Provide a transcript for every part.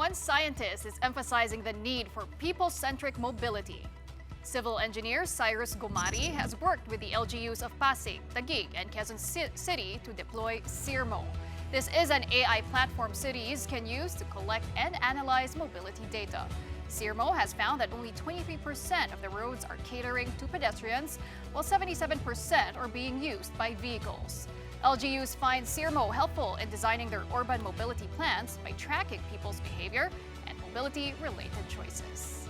one scientist is emphasizing the need for people-centric mobility. Civil engineer Cyrus Gomari has worked with the LGUs of Pasig, Taguig, and Quezon City to deploy CIRMO. This is an AI platform cities can use to collect and analyze mobility data. CIRMO has found that only 23% of the roads are catering to pedestrians, while 77% are being used by vehicles. LGUs find CIRMO helpful in designing their urban mobility plans by tracking people's behavior and mobility-related choices.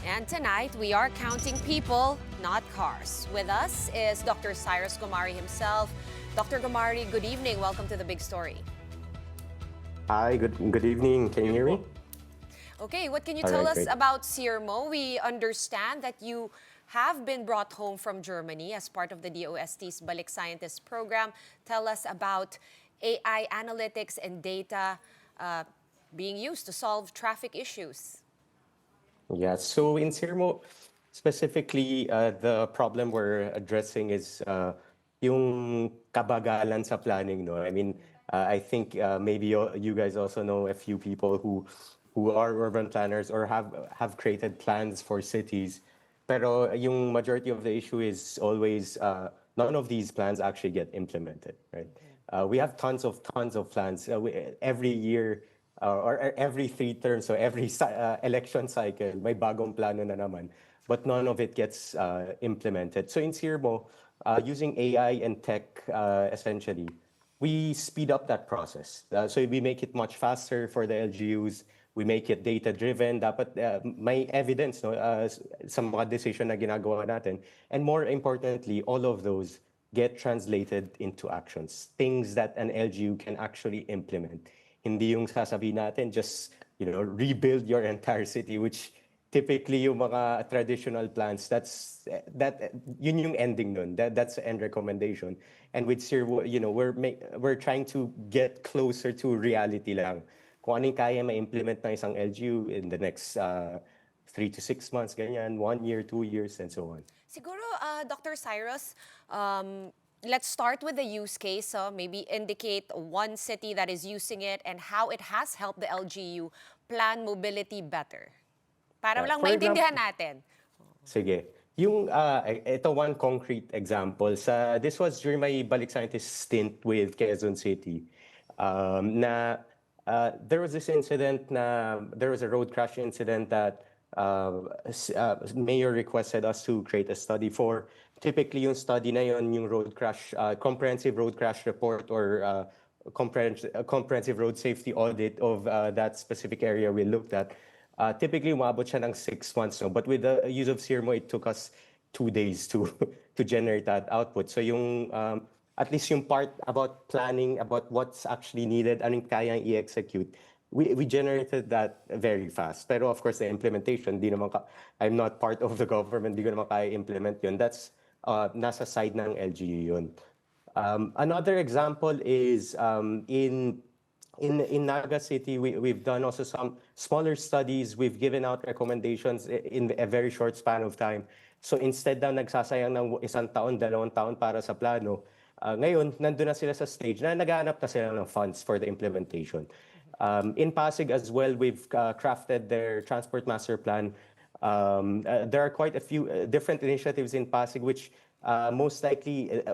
And tonight, we are counting people, not cars. With us is Dr. Cyrus Gomari himself. Dr. Gomari, good evening. Welcome to The Big Story. Hi, good evening. Can you hear me? Okay, what can you All tell right, us great. about CIRMO? We understand that you have been brought home from Germany as part of the DOST's Balik Scientists program. Tell us about AI analytics and data being used to solve traffic issues. Yeah, so in CIRMO, specifically, the problem we're addressing is yung kabagalan sa planning, no? I mean, I think maybe you guys also know a few people who are urban planners or have created plans for cities. Pero yung majority of the issue is always none of these plans actually get implemented, right? We have tons of plans. Every year or every 3 terms, so every election cycle, may bagong plano na naman. But none of it gets implemented. So in CIRMO, using AI and tech, essentially, we speed up that process. So we make it much faster for the LGUs. We make it data-driven. Dapat may evidence, no, sa mga decision na ginagawa natin. And more importantly, all of those get translated into actions, things that an LGU can actually implement. Hindi yung sasabihin natin, just rebuild your entire city, which typically yung mga traditional plans, yun yung ending nun. That's the end recommendation. And with CIRMO, we're trying to get closer to reality lang. Kung anong kaya ma-implement ng isang LGU in the next 3 to 6 months, ganyan, 1 year, 2 years, and so on. Siguro, Dr. Cyrus, let's start with the use case. Maybe indicate one city that is using it and how it has helped the LGU plan mobility better. Para lang For maintindihan example, natin. Sige. Yung, ito one concrete example. This was during my Balik Scientist stint with Quezon City. There was this incident there was a road crash incident that mayor requested us to create a study for. Typically, yung study na yun, yung road crash, comprehensive road crash report or comprehensive road safety audit of that specific area we looked at. Typically, umabot siya ng 6 months. No? But with the use of CIRMO, it took us 2 days to generate that output. So yung at least yung part about planning, about what's actually needed, anong kayang i-execute, we generated that very fast. Pero of course, the implementation, I'm not part of the government, di ko naman kaya implement yun. That's nasa side ng LGU yun. Another example is in Naga City, we've done also some smaller studies. We've given out recommendations in a very short span of time. So instead na nagsasayang ng 1 taon, 2 taon para sa plano, ngayon, nandun na sila sa stage na naghahanap na sila ng funds for the implementation. In Pasig as well, we've crafted their transport master plan. There are quite a few different initiatives in Pasig which most likely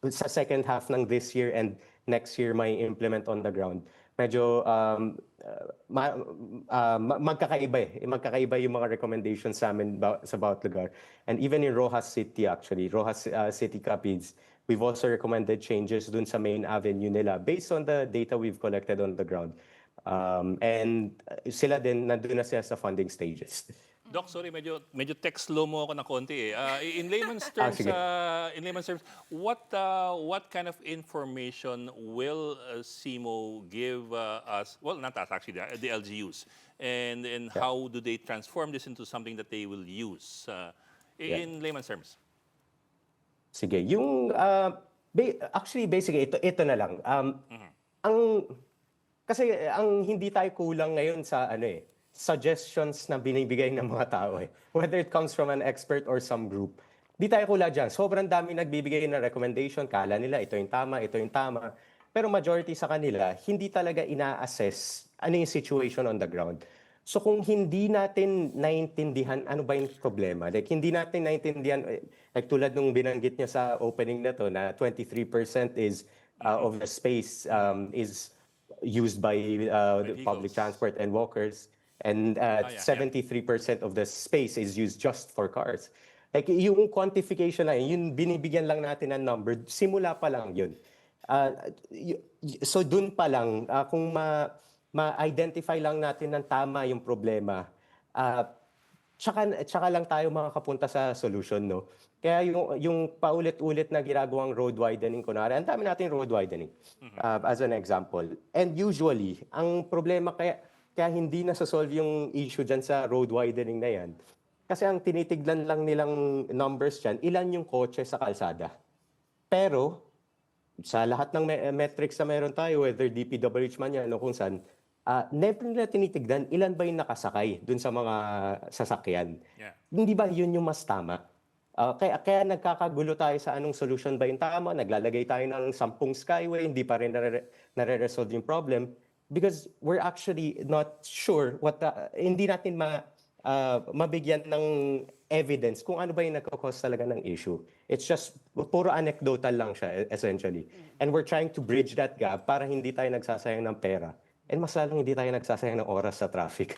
sa second half ng this year and next year may implement on the ground. Medyo magkakaiba yung mga recommendations sa amin sa bawat lugar. And even in Rojas City actually, Rojas City Capiz, we've also recommended changes dun sa main avenue nila based on the data we've collected on the ground. And sila din, nandun na sila sa funding stages. Doc, sorry, medyo text slow mo ako ng konti eh. In layman's terms, sige. what kind of information will CIMO give us? Well, not us actually, the LGUs, and how do they transform this into something that they will use? In layman's terms. Sige, yung actually basically ito na lang. Kasi ang hindi tayo kulang ngayon sa suggestions na binibigay ng mga tao whether it comes from an expert or some group. Di tayo kulang dyan. Sobrang dami nagbibigay ng recommendation, kala nila ito yung tama, ito yung tama. Pero majority sa kanila, hindi talaga ina-assess ano yung situation on the ground. So kung hindi natin naintindihan ano ba yung problema, like hindi natin naintindihan, like tulad nung binanggit niya sa opening na to, na 23% is of the space is used by public vehicles. transport and walkers, and Yeah. 73% of the space is used just for cars. Like yung quantification na yun, binibigyan lang natin ng number, simula pa lang yun. So dun pa lang, kung ma-identify lang natin ng tama yung problema, tsaka lang tayo makakapunta sa solution, no? Kaya yung paulit-ulit na ginagawang road widening, kunwari, ang dami natin road widening, as an example. And usually, ang problema kaya hindi nasosolve yung issue dyan sa road widening na yan, kasi ang tinitignan lang nilang numbers dyan, ilan yung kotse sa kalsada. Pero, sa lahat ng metrics na meron tayo, whether DPWH man yan o kung saan, never nila tinitignan ilan ba yung nakasakay dun sa mga sasakyan. Yeah. Hindi ba yun yung mas tama? Kaya nagkakagulo tayo sa anong solution ba yung tama, naglalagay tayo ng 10 skyway, hindi pa rin nare-resolve yung problem because we're actually not sure hindi natin mabigyan ng evidence kung ano ba yung nagkakos talaga ng issue. It's just puro anecdotal lang siya essentially. And we're trying to bridge that gap para hindi tayo nagsasayang ng pera. And mas lalong hindi tayo nagsasayang ng oras sa traffic.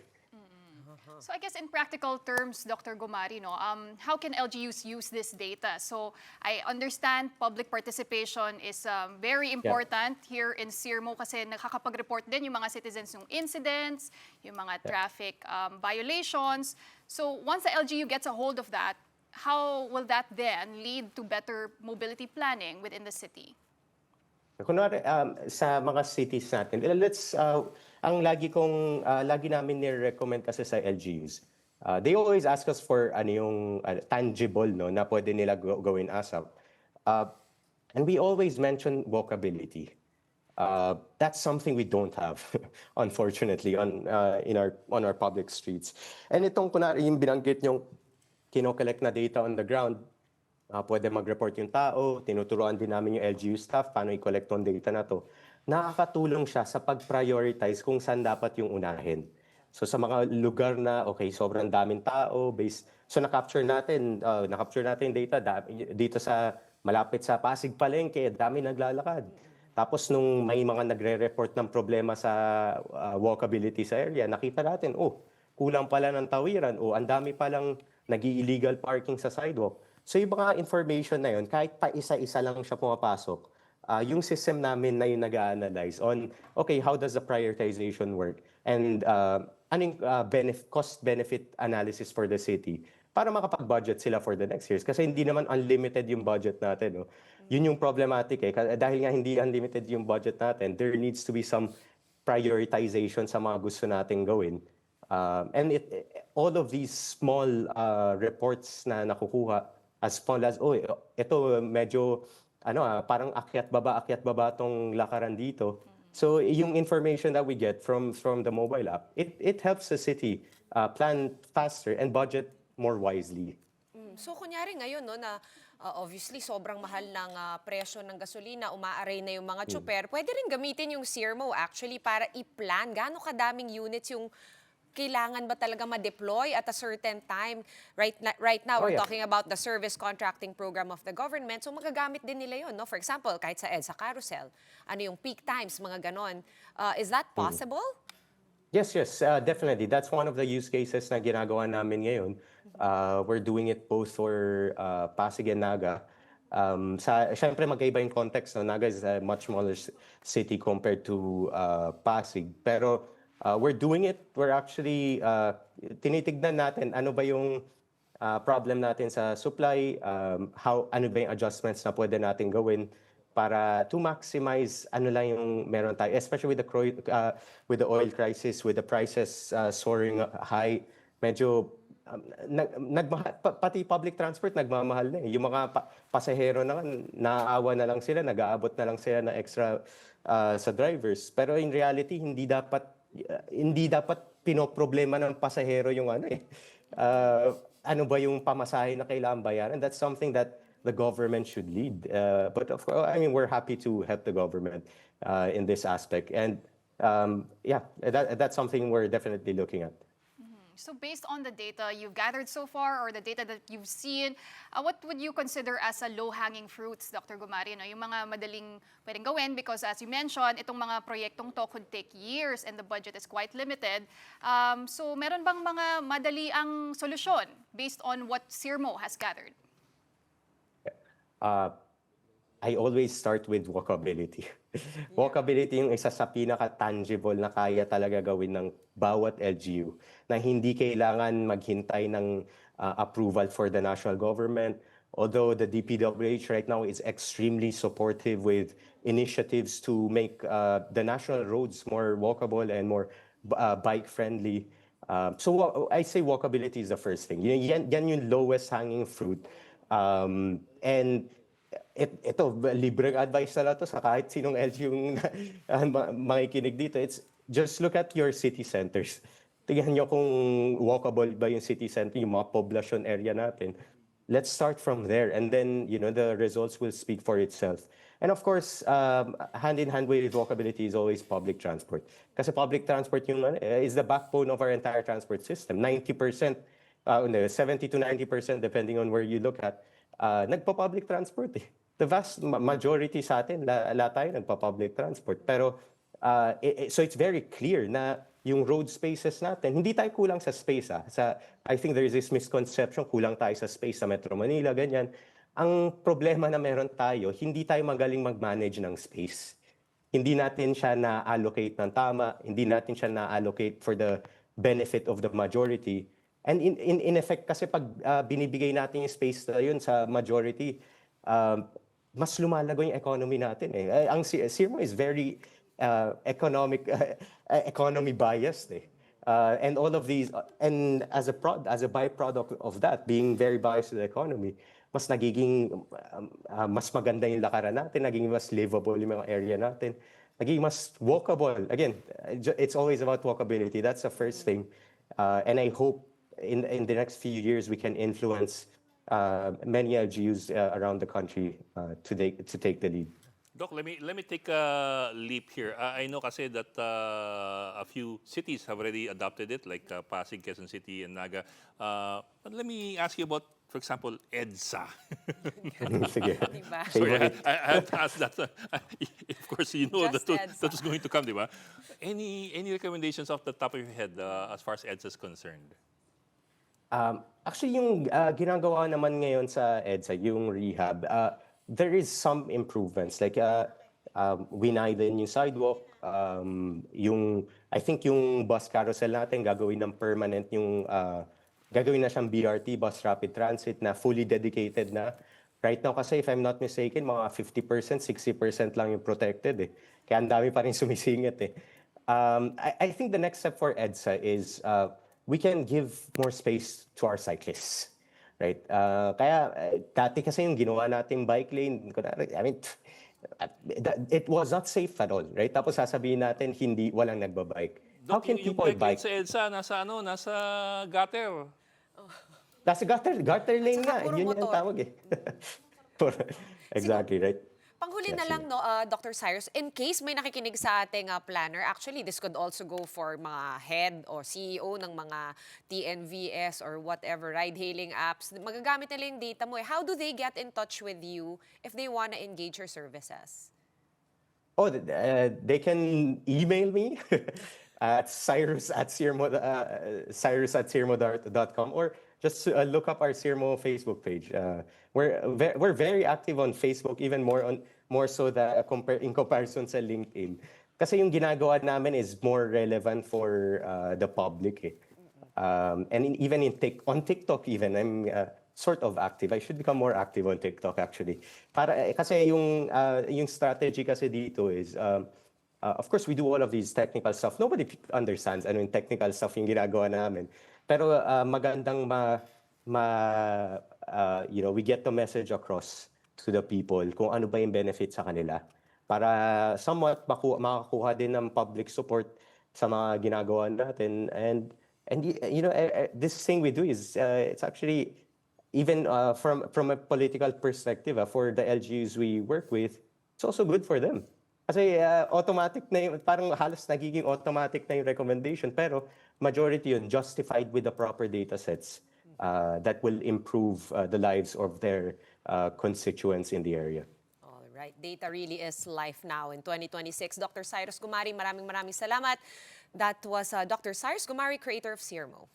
So I guess in practical terms, Dr. Gumari, no, how can LGUs use this data? So I understand public participation is very important here in CIRMO kasi nakakapag-report din yung mga citizens yung incidents, yung mga traffic violations. So once the LGU gets a hold of that, how will that then lead to better mobility planning within the city? Kunwari, sa mga cities natin, ang lagi namin ni-recommend kasi sa LGUs, they always ask us for yung tangible, no, na pwede nila gawin ASAP. And we always mention walkability. That's something we don't have, unfortunately, on our public streets. And itong kunwari, yung binanggit yung kinokollect na data on the ground, pwede mag-report yung tao, tinuturuan din namin yung LGU staff paano i-collect yung data na to. Nakakatulong siya sa pag-prioritize kung saan dapat yung unahin. So sa mga lugar na, okay, sobrang daming tao, so na-capture natin yung data dito sa malapit sa Pasig Palengke, dami naglalakad. Tapos nung may mga nagre-report ng problema sa walkability sa area, nakita natin, kulang pala ng tawiran, ang dami palang nag-illegal parking sa sidewalk. So yung mga information na yun, kahit pa isa-isa lang siya pumapasok, yung system namin na yung nag-a-analyze on, okay, how does the prioritization work? And anong cost-benefit analysis for the city para makapag-budget sila for the next years. Kasi hindi naman unlimited yung budget natin. No? Yun yung problematic. Dahil nga hindi unlimited yung budget natin, there needs to be some prioritization sa mga gusto nating gawin. And all of these small reports na nakukuha, as small as, ito medyo, parang akyat baba tong lakaran dito. So yung information that we get from the mobile app, it helps the city plan faster and budget more wisely. So kunyari ngayon, no, na obviously sobrang mahal ng presyo ng gasolina, umaaray na yung mga tsuper, pwede rin gamitin yung CIRMO actually para i-plan gaano kadaming units yung kailangan ba talaga ma-deploy at a certain time? Right now, we're talking about the service contracting program of the government. So magagamit din nila yun, no? For example, kahit sa EDSA Carousel, ano yung peak times, mga ganon. Is that possible? Yes, definitely. That's one of the use cases na ginagawa namin ngayon. We're doing it both for Pasig and Naga. Siyempre, magkaiba yung context. No? Naga is a much smaller city compared to Pasig. Pero we're doing it. We're actually tinitignan natin ano ba yung problem natin sa supply, ano ba yung adjustments na pwede natin gawin para to maximize ano lang yung meron tayo, especially with the oil crisis, with the prices soaring high. Medyo pati public transport nagmamahal na. Yung mga pasahero na naaawa na lang sila, nag-aabot na lang sila na extra sa drivers. Pero in reality, hindi dapat pinoproblema ng pasahero yung ano ba yung pamasahe na kailangan bayaran. That's something that the government should lead. But of course, I mean, we're happy to help the government in this aspect. And yeah, that's something we're definitely looking at. So based on the data you've gathered so far or the data that you've seen, what would you consider as a low-hanging fruits, Dr. Gumari? No? Yung mga madaling pwedeng gawin because as you mentioned, itong mga proyektong to could take years and the budget is quite limited. So meron bang mga madali ang solusyon based on what CIRMO has gathered? I always start with walkability. Walkability yung isa sa pinaka-tangible na kaya talaga gawin ng bawat LGU na hindi kailangan maghintay ng approval for the national government. Although the DPWH right now is extremely supportive with initiatives to make the national roads more walkable and more bike-friendly. So I say walkability is the first thing. Yan yung lowest hanging fruit. And ito, libreng advice na lang to sa kahit sinong LGU yung makikinig dito. It's just look at your city centers. Tingnan nyo kung walkable ba yung city center, yung mga poblacion area natin. Let's start from there, and then the results will speak for itself. And of course, hand in hand with walkability is always public transport. Kasi public transport is the backbone of our entire transport system. 90%, 70 to 90%, depending on where you look at, nagpa-public transport eh. The vast majority sa atin, lahat tayo nagpa-public transport. Pero, so it's very clear na yung road spaces natin, hindi tayo kulang sa space. I think there is this misconception, kulang tayo sa space sa Metro Manila, ganyan. Ang problema na meron tayo, hindi tayo magaling mag-manage ng space. Hindi natin siya na-allocate ng tama, hindi natin siya na-allocate for the benefit of the majority. And in effect, kasi pag binibigay natin yung space na yun sa majority, mas lumalago yung economy natin eh. Ang CIRMO is very economy biased eh. And all of these, and as a byproduct of that, being very biased to the economy, mas nagiging mas maganda yung lakaran natin, naging mas livable yung mga area natin, naging mas walkable. Again, it's always about walkability. That's the first thing. And I hope in the next few years we can influence many LGUs around the country to take the lead. Doc, let me take a leap here. I know kasi that a few cities have already adopted it, like Pasig, Quezon City, and Naga. But let me ask you about, for example, EDSA. Sige. Diba? Sorry, I have to ask that. Of course, you know Just that was going to come, di ba? Any recommendations off the top of your head as far as EDSA is concerned? Actually, yung ginagawa naman ngayon sa EDSA, yung rehab, there is some improvements. Like, winiden yung sidewalk, I think yung bus carousel natin, gagawin ng permanent gagawin na siyang BRT, bus rapid transit, na fully dedicated na. Right now kasi, if I'm not mistaken, mga 50%, 60% lang yung protected eh. Kaya ang dami pa rin sumisingit eh. I think the next step for EDSA is we can give more space to our cyclists. Right? Kaya dati kasi yung ginawa nating bike lane, I mean, it was not safe at all, right? Tapos sasabihin natin walang nagbabike. How can Yung people bike lane bike? sa EDSA, nasa gutter. Nasa gutter lane At saka nga, puro yun yung motor. tawag eh. Exactly, right? Panghuli Yeah, na lang, no, Dr. Cyrus, in case may nakikinig sa ating planner, actually, this could also go for mga head or CEO ng mga TNVS or whatever, ride-hailing apps. Magagamit nila yung data mo. How do they get in touch with you if they want to engage your services? Oh, they can email me at cyrus@cirmo.com or just look up our CIRMO Facebook page. We're very active on Facebook, even more so that in comparison sa LinkedIn. Kasi yung ginagawa namin is more relevant for the public eh. And even on TikTok even, I'm sort of active. I should become more active on TikTok actually. Kasi yung strategy kasi dito is of course we do all of these technical stuff. Nobody understands ano yung technical stuff yung ginagawa namin. Pero magandang we get the message across to the people kung ano ba yung benefit sa kanila. Para somewhat makakuha din ng public support sa mga ginagawa natin. And this thing we do is it's actually even from a political perspective for the LGUs we work with, it's also good for them. Kasi automatic na yung, parang halos nagiging automatic na yung recommendation, pero majority yun justified with the proper data sets that will improve the lives of their constituents in the area. All right. Data really is life now in 2026. Dr. Cyrus Gumari, maraming salamat. That was Dr. Cyrus Gumari, creator of CIRMO.